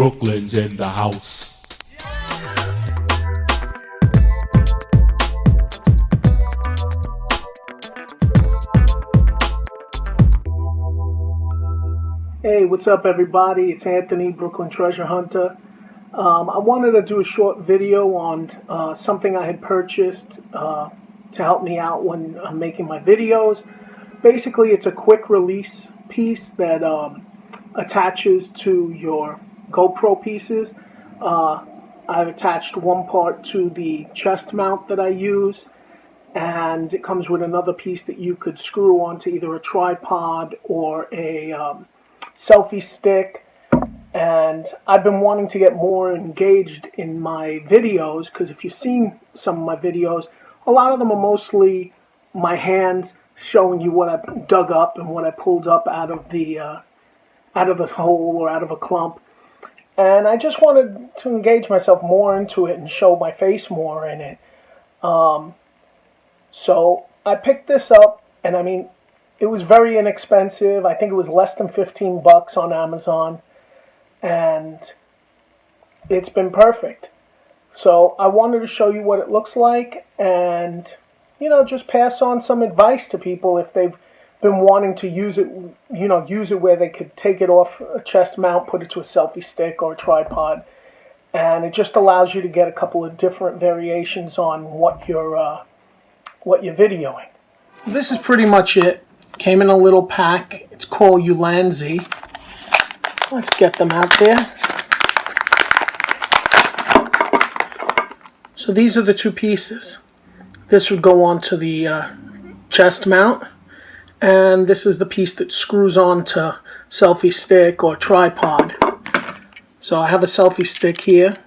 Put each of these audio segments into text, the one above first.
Brooklyn's in the house. Hey, what's up everybody? It's Anthony, Brooklyn Treasure Hunter. I wanted to do a short video on something I had purchased to help me out when I'm making my videos. Basically, it's a quick release piece that attaches to your GoPro pieces. I've attached one part to the chest mount that I use, and it comes with another piece that you could screw onto either a tripod or a selfie stick. And I've been wanting to get more engaged in my videos, because if you've seen some of my videos, a lot of them are mostly my hands showing you what I dug up and what I pulled up out of the hole or out of a clump. And I just wanted to engage myself more into it and show my face more in it. So I picked this up, and I mean, it was very inexpensive. I think it was less than 15 bucks on Amazon, and it's been perfect. So I wanted to show you what it looks like, and just pass on some advice to people if they've been wanting to use it, use it where they could take it off a chest mount, put it to a selfie stick or a tripod, and it just allows you to get a couple of different variations on what you're videoing. This is pretty much it. Came in a little pack. It's called Ulanzi. Let's get them out there. So these are the two pieces. This would go onto the chest mount, and this is the piece that screws onto selfie stick or tripod. So I have a selfie stick here.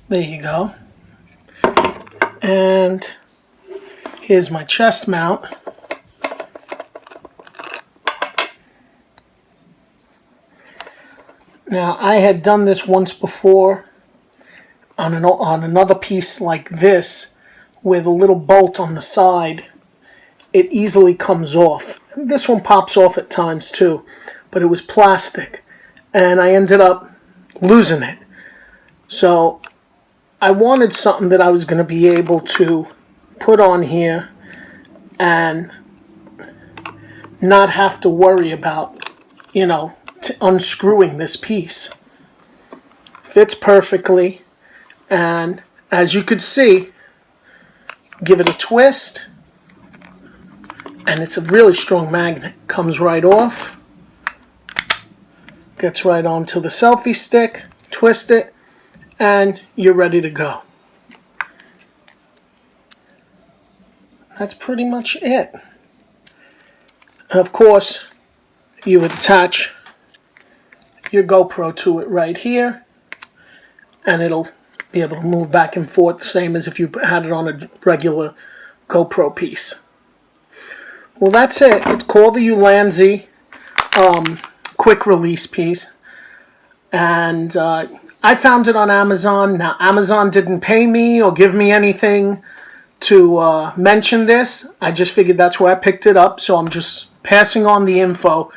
There you go. And here's my chest mount. Now, I had done this once before on another piece like this with a little bolt on the side. It easily comes off. This one pops off at times too, but it was plastic, and I ended up losing it. So I wanted something that I was going to be able to put on here and not have to worry about, unscrewing this piece. Fits perfectly, and as you could see, give it a twist, and it's a really strong magnet. Comes right off, gets right onto the selfie stick, twist it, and you're ready to go. That's pretty much it. And of course, you would attach your GoPro to it right here, and it'll be able to move back and forth, same as if you had it on a regular GoPro piece. Well, that's it. It's called the Ulanzi quick release piece, and I found it on Amazon. Now, Amazon didn't pay me or give me anything to mention this. I just figured that's where I picked it up, so I'm just passing on the info